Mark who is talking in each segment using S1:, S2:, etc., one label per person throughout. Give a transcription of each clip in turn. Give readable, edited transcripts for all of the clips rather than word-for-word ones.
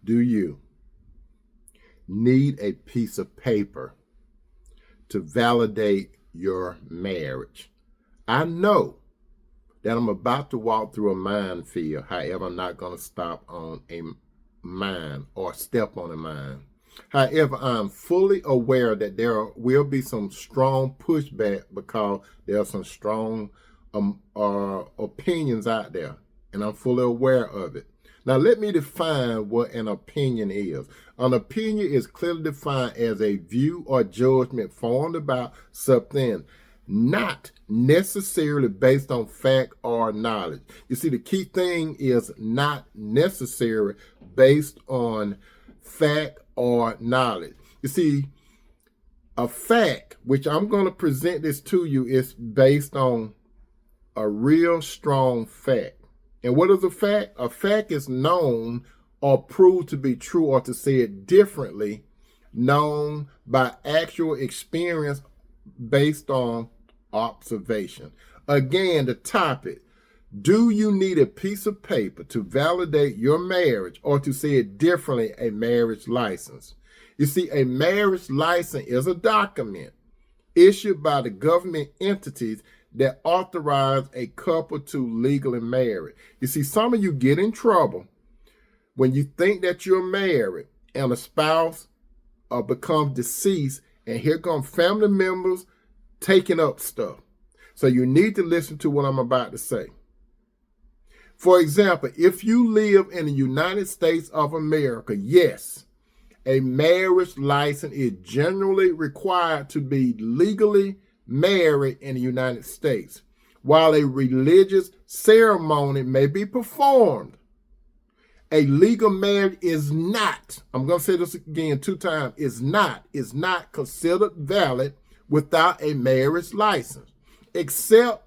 S1: Do you need a piece of paper to validate your marriage? I know that I'm about to walk through a minefield. However, I'm not going to stop on a mine or step on a mine. However, I'm fully aware that there will be some strong pushback because there are some strong opinions out there, and I'm fully aware of it. Now, let me define what an opinion is. An opinion is clearly defined as a view or judgment formed about something, not necessarily based on fact or knowledge. You see, the key thing is not necessarily based on fact or knowledge. You see, a fact, which I'm going to present this to you, is based on a real strong fact. And what is a fact? A fact is known or proved to be true, or to say it differently, known by actual experience based on observation. Again, the topic: do you need a piece of paper to validate your marriage, or to say it differently, a marriage license? You see, a marriage license is a document issued by the government entities that authorize a couple to legally marry. You see, some of you get in trouble when you think that you're married and a spouse becomes deceased, and here come family members taking up stuff. So you need to listen to what I'm about to say. For example, if you live in the United States of America, yes, a marriage license is generally required to be legally married in the United States. While a religious ceremony may be performed, a legal marriage is not, I'm going to say this again 2 times, is not considered valid without a marriage license, except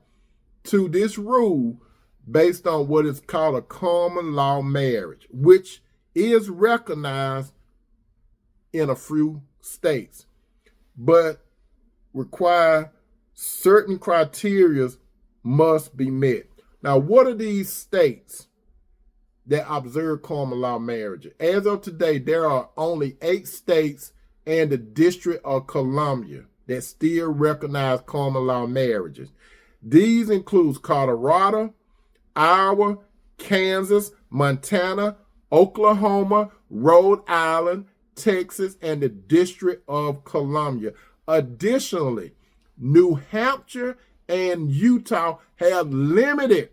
S1: to this rule based on what is called a common law marriage, which is recognized in a few states, but require certain criteria must be met. Now, what are these states that observe common law marriages? As of today, there are only 8 states and the District of Columbia that still recognize common law marriages. These include Colorado, Iowa, Kansas, Montana, Oklahoma, Rhode Island, Texas, and the District of Columbia. Additionally, New Hampshire and Utah have limited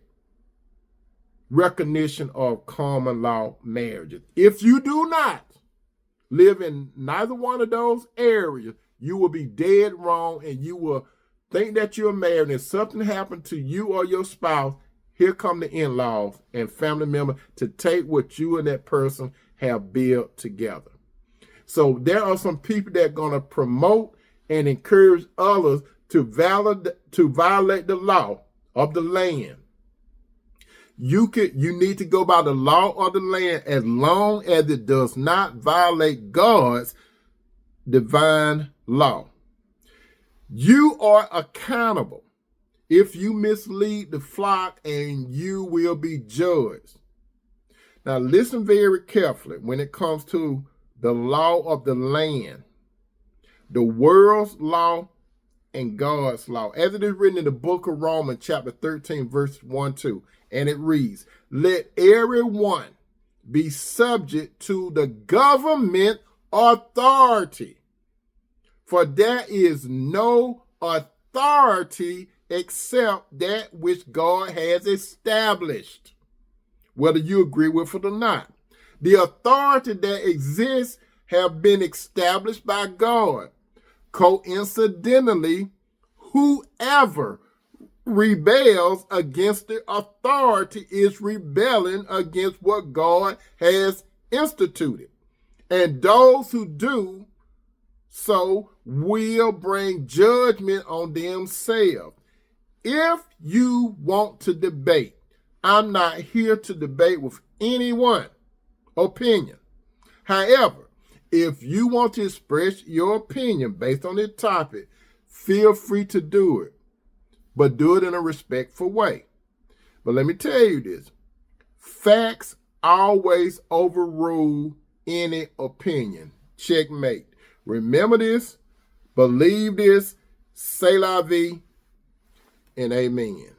S1: recognition of common law marriages. If you do not live in neither one of those areas, you will be dead wrong, and you will think that you're married, and if something happened to you or your spouse, here come the in-laws and family members to take what you and that person have built together. So there are some people that are going to promote and encourage others to violate the law of the land. You need to go by the law of the land as long as it does not violate God's divine law. You are accountable if you mislead the flock, and you will be judged. Now listen very carefully when it comes to the law of the land, the world's law, and God's law. As it is written in the book of Romans, chapter 13, verse 1-2, and it reads, "Let everyone be subject to the government authority, for there is no authority except that which God has established," whether you agree with it or not. The authority that exists have been established by God. Coincidentally, whoever rebels against the authority is rebelling against what God has instituted. And those who do so will bring judgment on themselves. If you want to debate, I'm not here to debate with anyone opinion. However, if you want to express your opinion based on this topic, feel free to do it, but do it in a respectful way. But let me tell you this: facts always overrule any opinion. Checkmate. Remember this, believe this, say la vie, and amen.